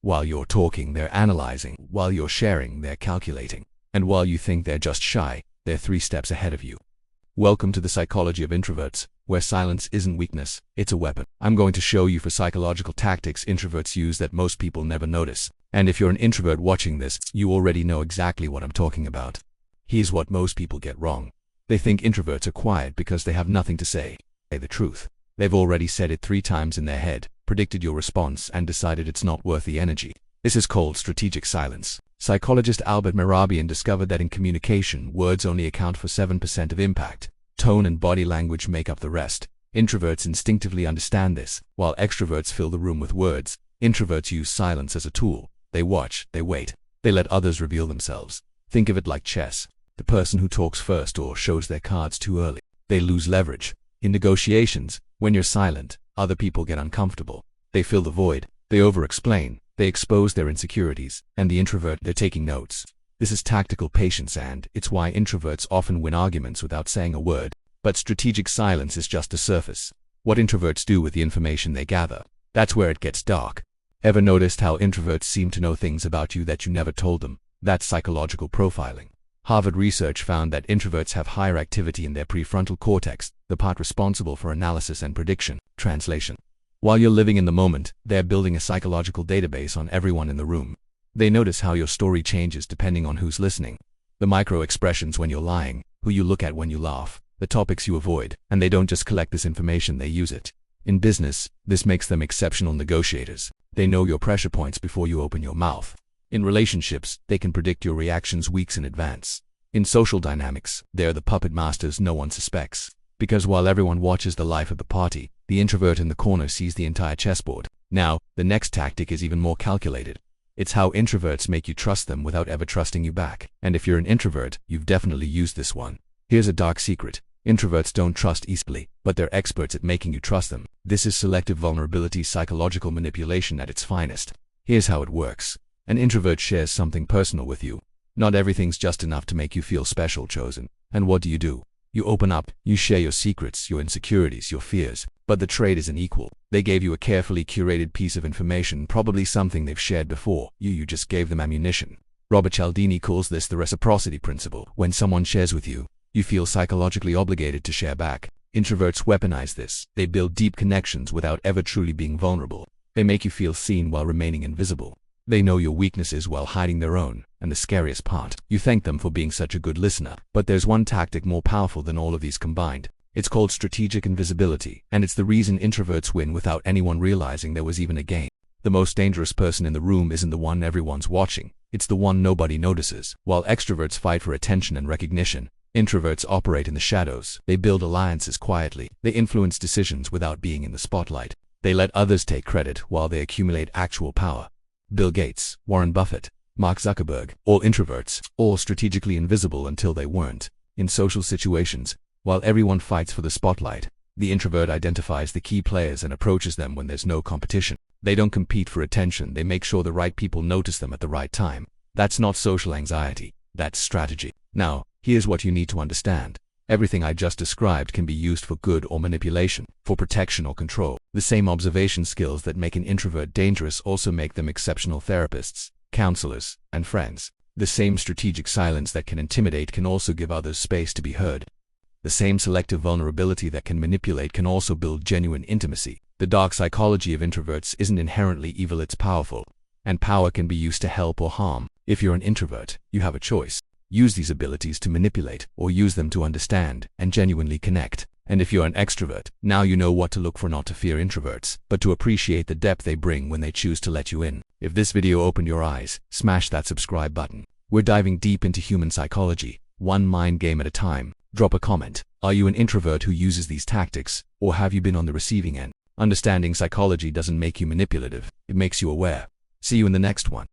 While you're talking, they're analyzing. While you're sharing, they're calculating. And while you think they're just shy, they're 3 steps ahead of you. Welcome to the psychology of introverts, where silence isn't weakness, it's a weapon. I'm going to show you 4 psychological tactics introverts use that most people never notice. And if you're an introvert watching this, you already know exactly what I'm talking about. Here's what most people get wrong. They think introverts are quiet because they have nothing to say. Say the truth. They've already said it 3 times in their head, predicted your response, and decided it's not worth the energy. This is called strategic silence. Psychologist Albert Mehrabian discovered that in communication, words only account for 7% of impact. Tone and body language make up the rest. Introverts instinctively understand this, while extroverts fill the room with words. Introverts use silence as a tool. They watch, they wait, they let others reveal themselves. Think of it like chess. The person who talks first or shows their cards too early, they lose leverage. In negotiations, when you're silent, other people get uncomfortable. They fill the void, they over-explain, they expose their insecurities, and the introvert, they're taking notes. This is tactical patience, and it's why introverts often win arguments without saying a word. But strategic silence is just the surface. What introverts do with the information they gather, that's where it gets dark. Ever noticed how introverts seem to know things about you that you never told them? That's psychological profiling. Harvard research found that introverts have higher activity in their prefrontal cortex, the part responsible for analysis and prediction. Translation. While you're living in the moment, they're building a psychological database on everyone in the room. They notice how your story changes depending on who's listening. The micro-expressions when you're lying, who you look at when you laugh, the topics you avoid, and they don't just collect this information, they use it. In business, this makes them exceptional negotiators. They know your pressure points before you open your mouth. In relationships, they can predict your reactions weeks in advance. In social dynamics, they're the puppet masters no one suspects. Because while everyone watches the life of the party, the introvert in the corner sees the entire chessboard. Now, the next tactic is even more calculated. It's how introverts make you trust them without ever trusting you back. And if you're an introvert, you've definitely used this one. Here's a dark secret. Introverts don't trust easily, but they're experts at making you trust them. This is selective vulnerability, psychological manipulation at its finest. Here's how it works. An introvert shares something personal with you. Not everything's just enough to make you feel special, chosen. And what do? You open up, you share your secrets, your insecurities, your fears. But the trade isn't equal. They gave you a carefully curated piece of information, probably something they've shared before. You just gave them ammunition. Robert Cialdini calls this the reciprocity principle. When someone shares with you, you feel psychologically obligated to share back. Introverts weaponize this. They build deep connections without ever truly being vulnerable. They make you feel seen while remaining invisible. They know your weaknesses while hiding their own, and the scariest part, you thank them for being such a good listener. But there's one tactic more powerful than all of these combined. It's called strategic invisibility, and it's the reason introverts win without anyone realizing there was even a game. The most dangerous person in the room isn't the one everyone's watching, it's the one nobody notices. While extroverts fight for attention and recognition, introverts operate in the shadows. They build alliances quietly. They influence decisions without being in the spotlight. They let others take credit while they accumulate actual power. Bill Gates, Warren Buffett, Mark Zuckerberg, all introverts, all strategically invisible until they weren't. In social situations, while everyone fights for the spotlight, the introvert identifies the key players and approaches them when there's no competition. They don't compete for attention, they make sure the right people notice them at the right time. That's not social anxiety, that's strategy. Now, here's what you need to understand. Everything I just described can be used for good or manipulation, for protection or control. The same observation skills that make an introvert dangerous also make them exceptional therapists, counselors, and friends. The same strategic silence that can intimidate can also give others space to be heard. The same selective vulnerability that can manipulate can also build genuine intimacy. The dark psychology of introverts isn't inherently evil, it's powerful. And power can be used to help or harm. If you're an introvert, you have a choice. Use these abilities to manipulate, or use them to understand and genuinely connect. And if you're an extrovert, now you know what to look for, not to fear introverts, but to appreciate the depth they bring when they choose to let you in. If this video opened your eyes, smash that subscribe button. We're diving deep into human psychology, one mind game at a time. Drop a comment. Are you an introvert who uses these tactics, or have you been on the receiving end? Understanding psychology doesn't make you manipulative, it makes you aware. See you in the next one.